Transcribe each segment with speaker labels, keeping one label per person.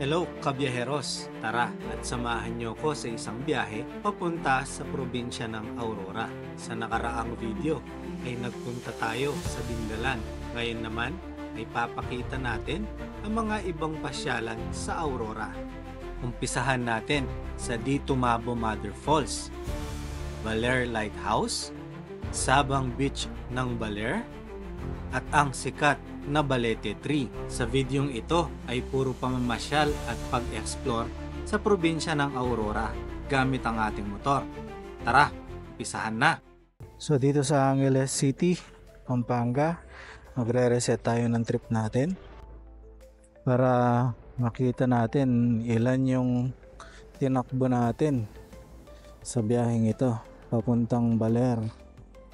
Speaker 1: Hello, kabiyaheros! Tara at samahan niyo ko sa isang biyahe papunta sa probinsya ng Aurora. Sa nakaraang video ay nagpunta tayo sa Dingalan. Ngayon naman ay papakita natin ang mga ibang pasyalan sa Aurora. Umpisahan natin sa Di Tumabo Mother Falls, Baler Lighthouse, Sabang Beach ng Baler, at ang sikat na Balete Tree. Sa videong ito ay puro pamamasyal at pag-explore sa probinsya ng Aurora gamit ang ating motor. Tara, umpisahan na!
Speaker 2: So dito sa Angeles City, Pampanga, magre-reset tayo ng trip natin para makita natin ilan yung tinakbo natin sa biyaheng ito papuntang Baler,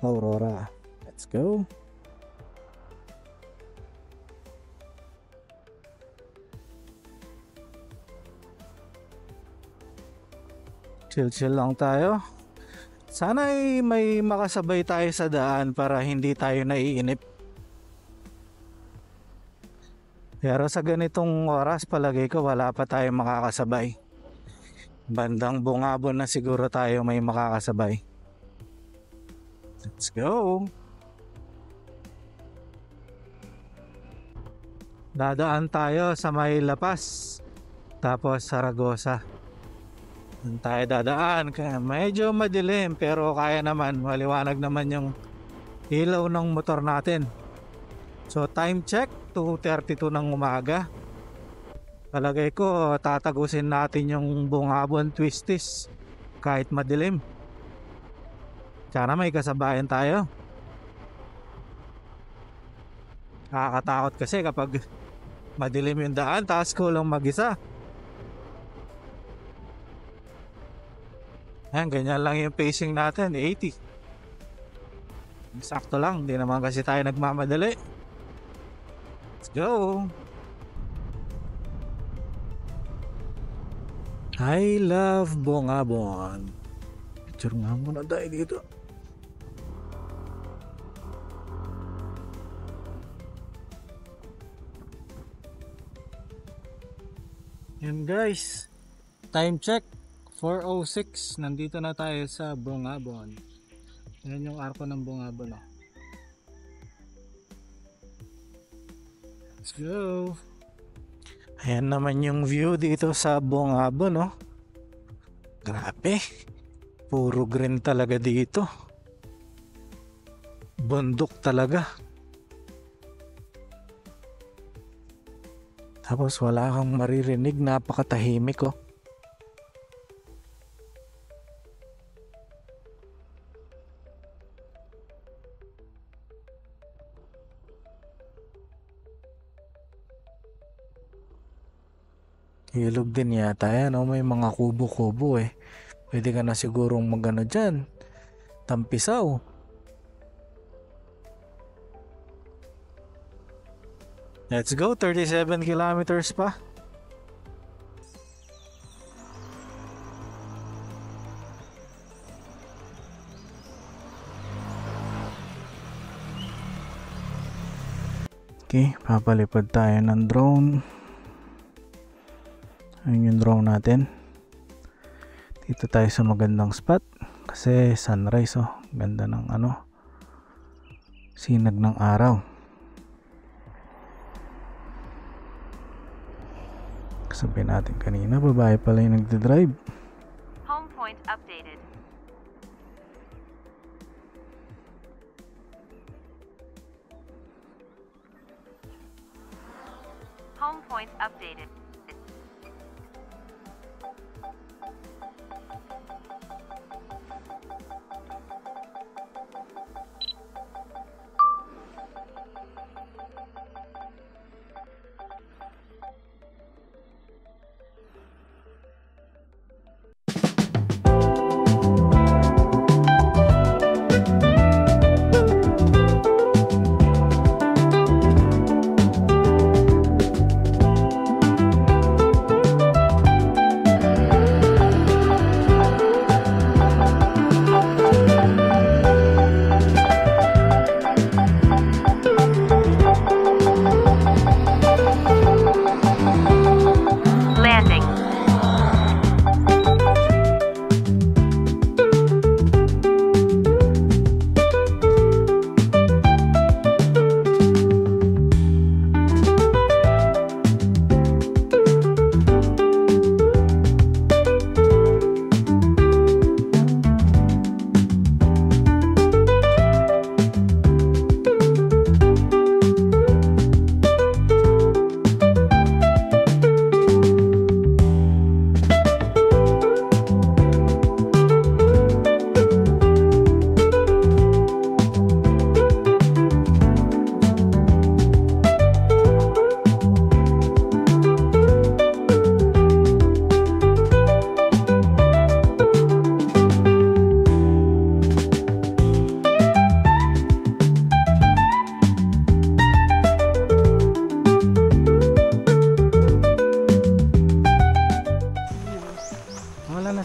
Speaker 2: Aurora. Let's go! Chill lang tayo. Sana ay may makasabay tayo sa daan para hindi tayo naiinip. Pero sa ganitong oras palagay ko wala pa tayo makakasabay. Bandang Bungabon na siguro tayo may makakasabay. Let's go! Dadaan tayo sa may Lapas, tapos Saragosa. Doon tayo dadaan, kaya medyo madilim pero kaya naman, maliwanag naman yung ilaw ng motor natin. So time check, 2:32 ng umaga. Palagay ko tatagusin natin yung Bungabon Twisties kahit madilim. Sana may kasabayan tayo. Nakakatakot kasi kapag madilim yung daan taas ko lang mag-isa. Ayan, ganyan lang yung pacing natin, 80. Sakto lang, hindi naman kasi tayo nagmamadali. Let's go! I love Bungabon. Picture nga muna tayo dito. Yan guys, time check 4:06, nandito na tayo sa Bungabon. Yan yung arko ng Bungabon. Let's go! Ayan naman yung view dito sa Bungabon. Grabe, puro green talaga dito. Bundok talaga. Tapos wala kang maririnig, napakatahimik oh. Ilog din yata yan, may mga kubo-kubo eh. Pwede ka na sigurong magano dyan, tampisaw. Let's go, 37 kilometers pa. Okay, papalipad tayo ng drone. Ayun yung drone natin. Dito tayo sa magandang spot kasi sunrise ganda ng sinag ng araw. Sabi natin kanina, babae pala yung nagdadrive.
Speaker 3: Home point updated. Home point updated.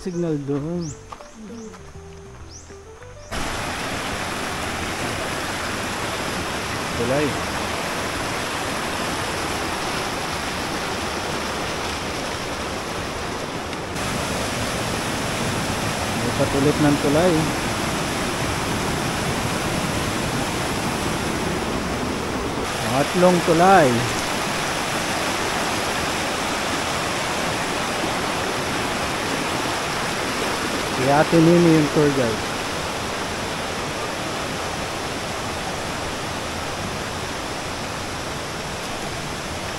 Speaker 2: nakasignal doon. Tulay. May patulit ng tulay. Pangatlong tulay. Si Ate Nini yung tour guide.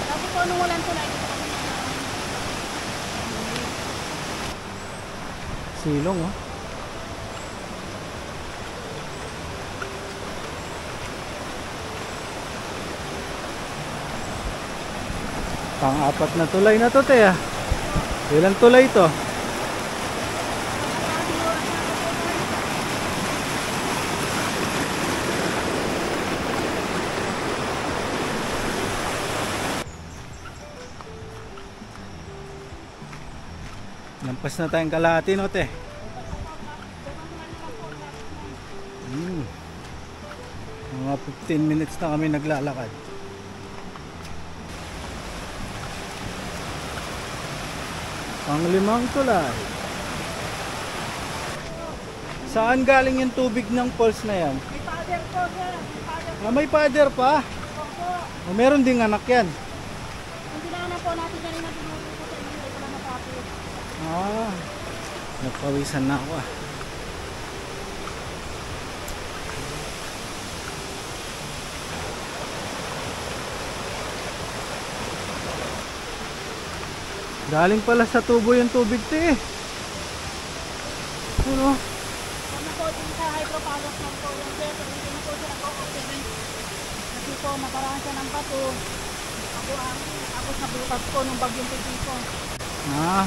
Speaker 4: Kasi po nung walang tulay dito kami
Speaker 2: Silong oh. Pang-apat na tulay na to, te ah. Ilang tulay to? Lampas na tayong kalahati, no, te? Mga 15 minutes na kami naglalakad. Panglimang tulay. Saan galing yung tubig ng falls na yan?
Speaker 4: May father po, sir. May father
Speaker 2: Ah, may pader pa.
Speaker 4: po.
Speaker 2: Oh, meron ding anak yan.
Speaker 4: Kung dinaanan po natin kanina dinuro po sa inyo, ito lang matapos.
Speaker 2: Ah, nagpawisan na ako ah. Galing pala sa tubo yung tubig, te. Ano?
Speaker 4: Kung na po din sa hydroponics lang po yung sir, kung hindi na po siya nag-operate. Kasi po, nakaraan siya ng bato. Tapos nabutas po nung bagyong Pepito.
Speaker 2: Ah,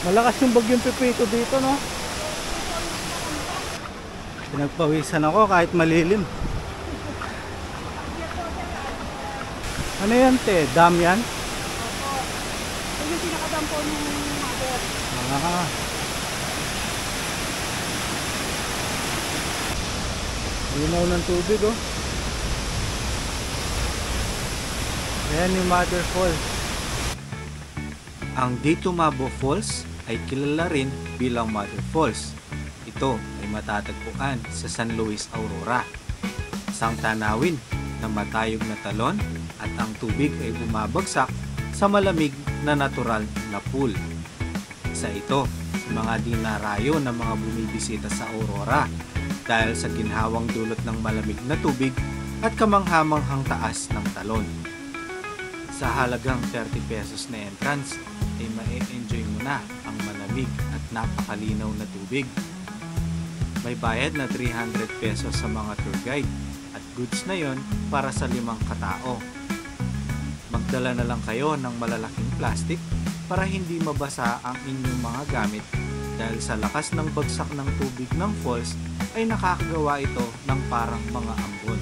Speaker 2: malakas yung bagyong Pepito dito, no? Pinagpawisan ako kahit malilim. Ano yan, te? Dam yan?
Speaker 4: Opo. Ito yung pinakadam po ng mother.
Speaker 2: Ah. Linaw ng tubig, oh. Ayan yung Mother Falls.
Speaker 1: Ang Dito Mabo Falls ay kilala rin bilang Mother Falls. Ito ay matatagpuan sa San Luis, Aurora. Isang tanawin na matayog na talon at ang tubig ay bumabagsak sa malamig na natural na pool. Isa ito sa mga dinarayo ng mga bumibisita sa Aurora dahil sa ginhawang dulot ng malamig na tubig at kamanghamanghang taas ng talon. Sa halagang 30 pesos na entrance ay ma-enjoy mo na ang malamig at napakalinaw na tubig. May bayad na 300 pesos sa mga tour guide at goods na yon para sa 5 katao. Magdala na lang kayo ng malalaking plastic para hindi mabasa ang inyong mga gamit dahil sa lakas ng bagsak ng tubig ng falls ay nakakagawa ito ng parang mga ambon.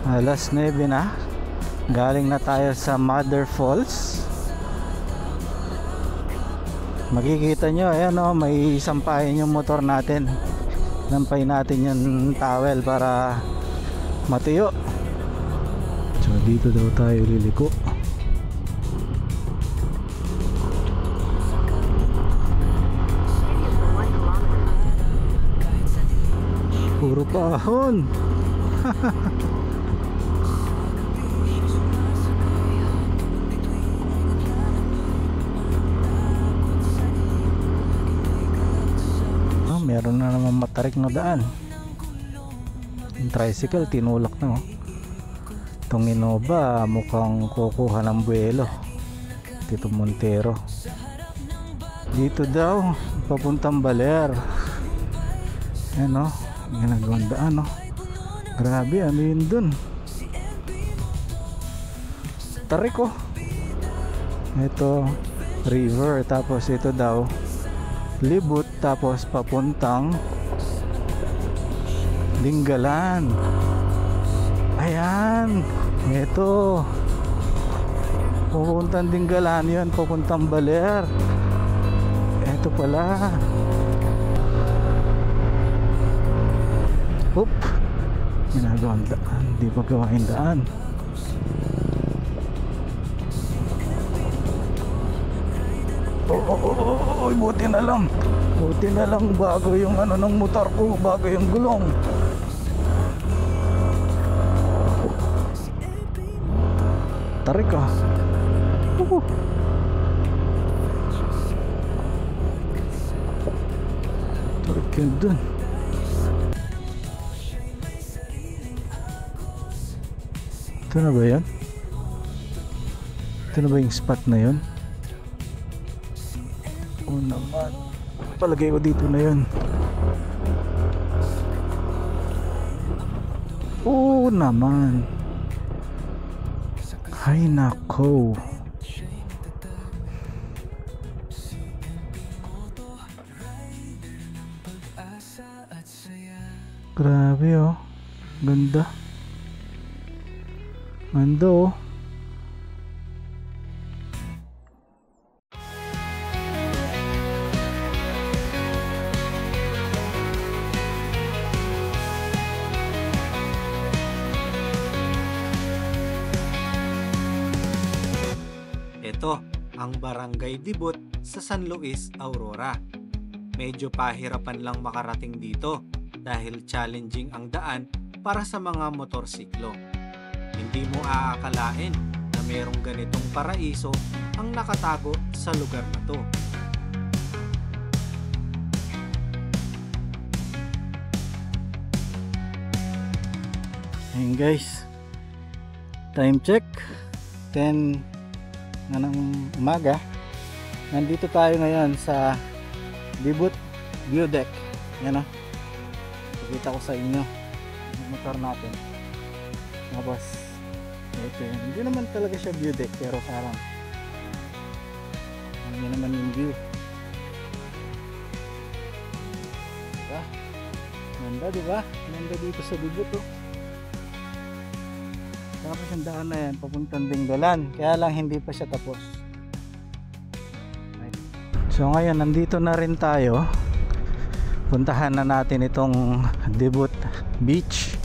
Speaker 2: Alas 9 na. Galing na tayo sa Mother Falls. Makikita nyo, ayan o, may sampahin yung motor natin. Nampay natin yung towel para matuyo. So dito daw tayo liliko. Puro pahon. Meron na naman matarik na daan. Yung tricycle tinulak na, oh. Itong Innova mukhang kukuha ng buwelo. Tito Montero. Dito daw papuntang Baler. Ano, ginagawang daan, no? Grabe, ano yun dun? Tarik, oh. Ito river, tapos ito daw Libut, tapos papuntang Dinggalan. Ayan, ito papuntang Dinggalan, yun papuntang Baler. Ito pala. Oop, ginagawang daan, di pa gawain daan. Oh, buti na lang bago yung ano ng motor ko, bago yung gulong. Tarik ka. Tarik ka dun. Ito na ba yan? Ito na ba yung spot na yun? Oo naman. Palagay ko dito na yun. Oo naman. Ay nako. Grabe, oh. Ganda. Ganda, oh.
Speaker 1: Ito ang Barangay Dibut sa San Luis, Aurora. Medyo pahirapan lang makarating dito dahil challenging ang daan para sa mga motorsiklo. Hindi mo aakalain na merong ganitong paraiso ang nakatago sa lugar na to.
Speaker 2: Ayun guys, time check 10 na ng umaga. Nandito tayo ngayon sa Dibut View Deck. Yan, o, pakita ko sa inyo yung motor natin. Tapos ito yun. Hindi naman talaga siya view deck, pero parang yun naman yung view. Diba? Ganda, diba? Ganda dito sa Dibut, oh. Tapos ang daan na yan papuntang Dinggalan, kaya lang hindi pa siya tapos. So ngayon nandito na rin tayo. Puntahan na natin itong Dibut Beach.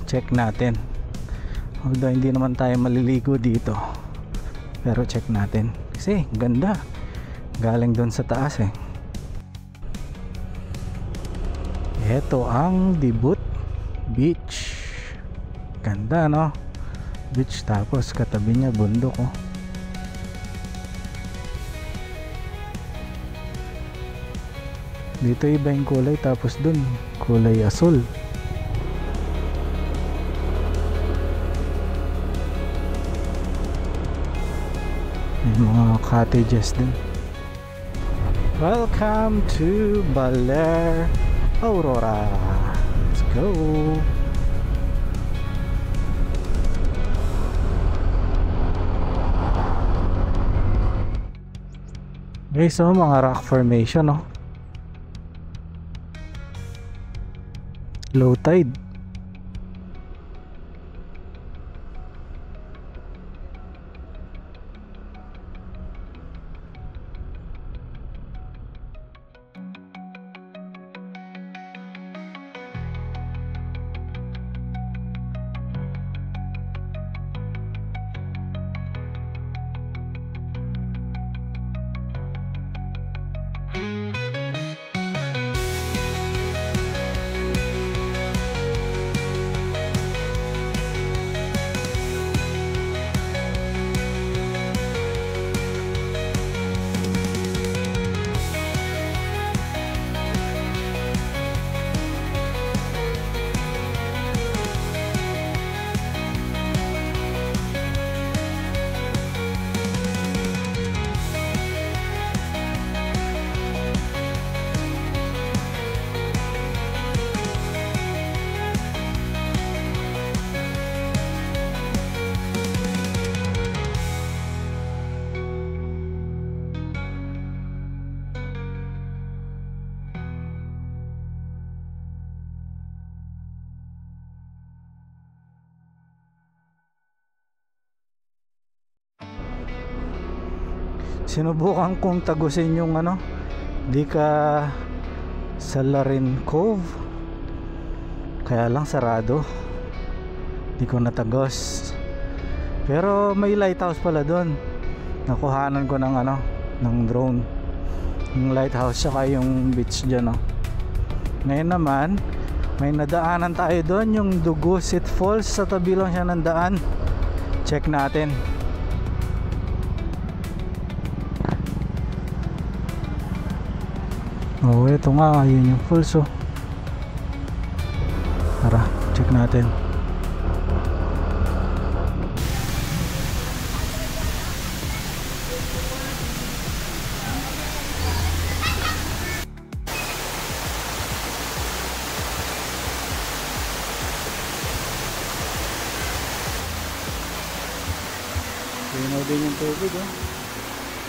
Speaker 2: Check natin. Although hindi naman tayo maliligo dito, pero check natin kasi ganda, galing doon sa taas eh. Ito ang Dibut Beach. Ganda, no? Beach, tapos katabi niya bundok, oh. Dito iba yung kulay, tapos dun kulay asul. May mga cottages din. Welcome to Baler, Aurora. Let's go. Guys, so mga rock formation, no? Low tide. Sinubukan kong tagusin yung di ka Salarin Cove, kaya lang sarado, di ko natagos. Pero may lighthouse pala doon, nakuhanan ko ng ng drone, yung lighthouse saka yung beach dyan. Ngayon naman may nadaanan tayo doon, yung Dugusit Falls, sa tabi lang siya ng daan. Check natin. Oh, ito nga, yun yung falls. Tara, check natin. Linaw din yung tubig,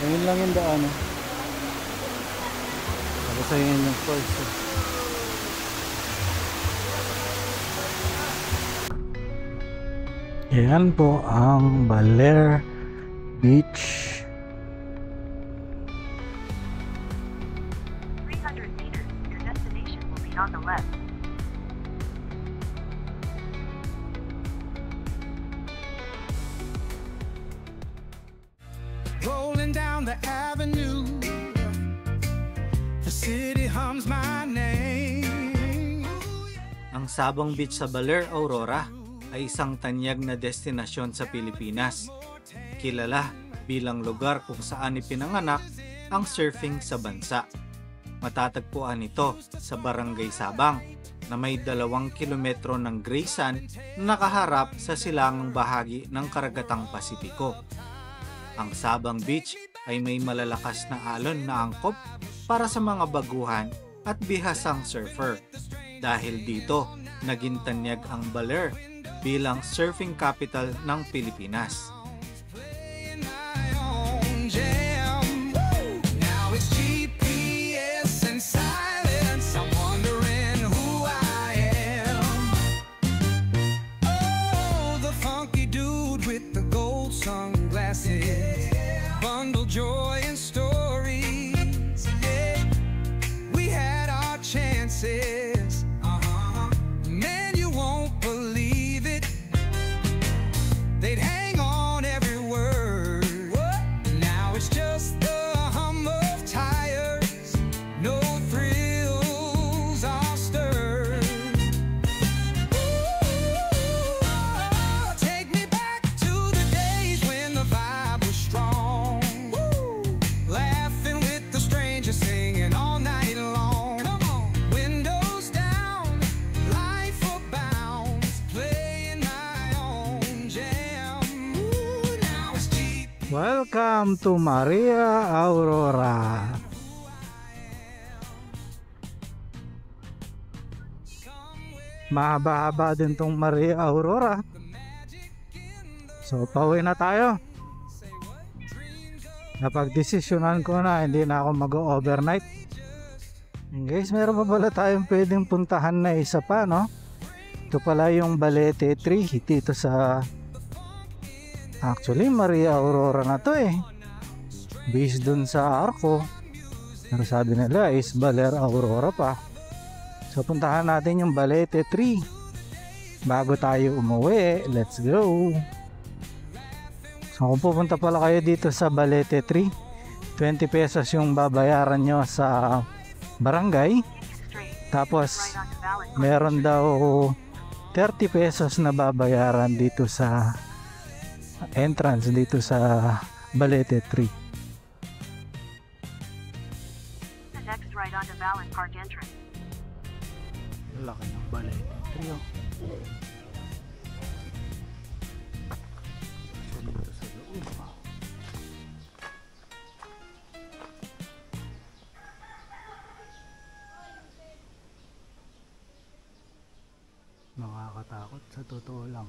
Speaker 2: ayun lang yung daan, tapos ayun yung falls. Yan po ang Baler Beach.
Speaker 3: 300 meters, your destination will be on the left.
Speaker 5: Rolling down the avenue, the city hums my name.
Speaker 1: Ang Sabang Beach sa Baler, Aurora ay isang tanyag na destinasyon sa Pilipinas. Kilala bilang lugar kung saan ipinanganak ang surfing sa bansa. Matatagpuan ito sa Barangay Sabang na may 2 kilometro ng gray sand na nakaharap sa silangang bahagi ng Karagatang Pasipiko. Ang Sabang Beach ay may malalakas na alon na angkop para sa mga baguhan at bihasang surfer. Dahil dito, naging tanyag ang Baler bilang surfing capital ng Pilipinas.
Speaker 5: Playing my own jam. Now it's GPS and silence. I'm wondering who I am. Oh, the funky dude with the gold sunglasses. Bundle joy and stories. Yeah, we had our chances. Man, you won't believe it. They'd hang on every word. Now it's just the hum of tires. No thrills are stirred. Ooh, take me back to the days when the vibe was strong. Laughing with the strangers, singing all night long. Come on. Windows down, life abounds, playing my own jam. Ooh, now it's cheap.
Speaker 2: Welcome to Maria Aurora. Mahaba-haba din tong Maria Aurora. So pauwi na tayo. Napag-desisyonan ko na hindi na ako mag-overnight. Guys, meron pa pala tayong pwedeng puntahan na isa pa, Ito pala yung Balete Tree dito sa, actually Maria Aurora na to based dun sa Arco, pero sabi nila is Baler Aurora pa. So puntahan natin yung Balete Tree bago tayo umuwi. Let's go. So kung pupunta pala kayo dito sa Balete Tree, 20 pesos yung babayaran nyo sa barangay. Tapos meron daw 30 pesos na babayaran dito sa entrance dito sa Balete Tree.
Speaker 3: The next right onto Valley Park entrance.
Speaker 2: Laki ng Balete Tree. Dito sa loob. Nakakatakot sa totoo lang.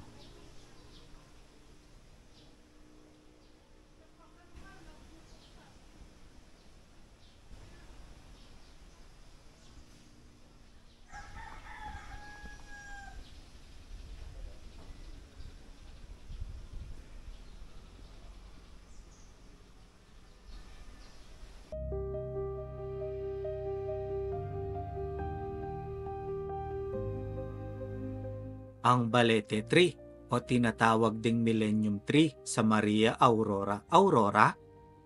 Speaker 1: Ang Balete Tree o tinatawag ding Millennium Tree sa Maria Aurora, Aurora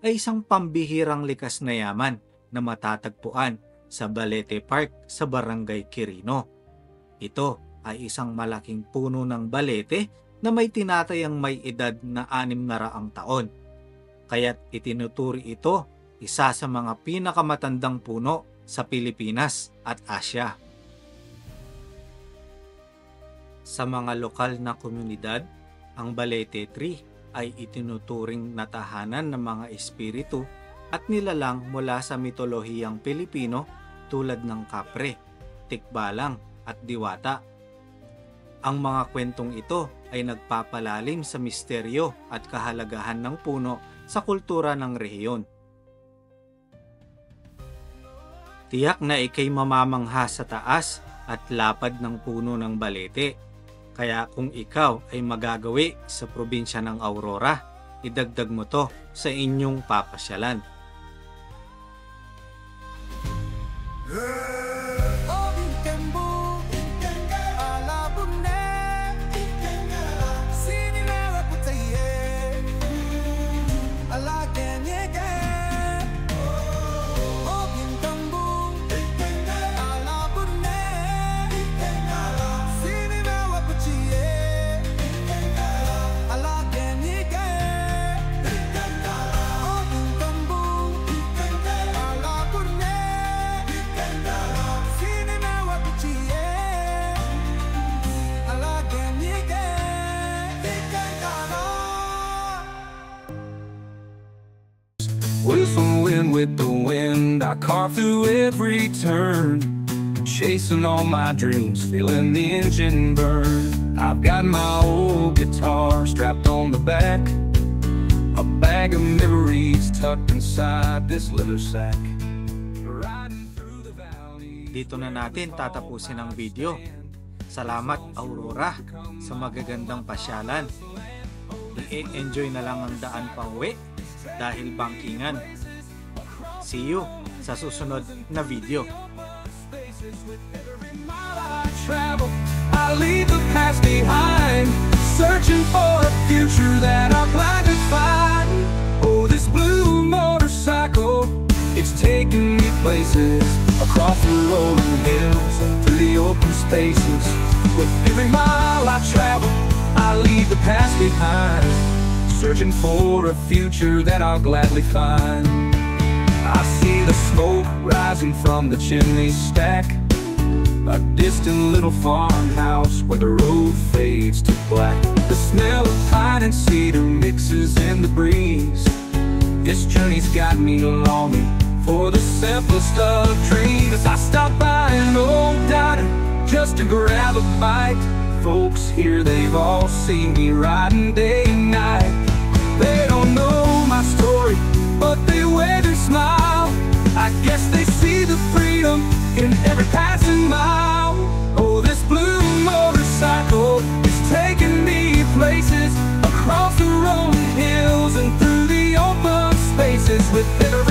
Speaker 1: ay isang pambihirang likas na yaman na matatagpuan sa Balete Park sa Barangay Quirino. Ito ay isang malaking puno ng balete na may tinatayang may edad na 600 taon. Kaya't itinuturi ito isa sa mga pinakamatandang puno sa Pilipinas at Asya. Sa mga lokal na komunidad, ang Balete Tree ay itinuturing na tahanan ng mga espiritu at nilalang mula sa mitolohiyang Pilipino tulad ng kapre, tikbalang at diwata. Ang mga kwentong ito ay nagpapalalim sa misteryo at kahalagahan ng puno sa kultura ng rehiyon. Tiyak na ikay mamamangha sa taas at lapad ng puno ng balete. Kaya kung ikaw ay magagawi sa probinsya ng Aurora, idagdag mo to sa inyong papasyalan.
Speaker 5: Whistling with the wind, I carve through every turn, chasing all my dreams, feeling the engine burn. I've got my old guitar strapped on the back, a bag of memories tucked inside this leather sack. Riding through the valley.
Speaker 1: Dito na natin tatapusin ang video. Salamat Aurora sa magagandang pasyalan. I-enjoy na lang ang daan pa uwi dahil bangkingan. See you sa susunod na video.
Speaker 5: I leave the past behind, searching for a future that I'm glad to find. Oh, this blue motorcycle, it's taking me places, across the rolling hills, through the open spaces. With every mile I travel, I leave the past behind, searching for a future that I'll gladly find. I see the smoke rising from the chimney stack, a distant little farmhouse where the road fades to black. The smell of pine and cedar mixes in the breeze. This journey's got me longing for the simplest of dreams. I stop by an old diner just to grab a bite. Folks here, they've all seen me riding day and night. They don't know my story, but they wave and smile. I guess they see the freedom in every passing mile. Oh, this blue motorcycle is taking me places, across the rolling hills and through the open spaces. With every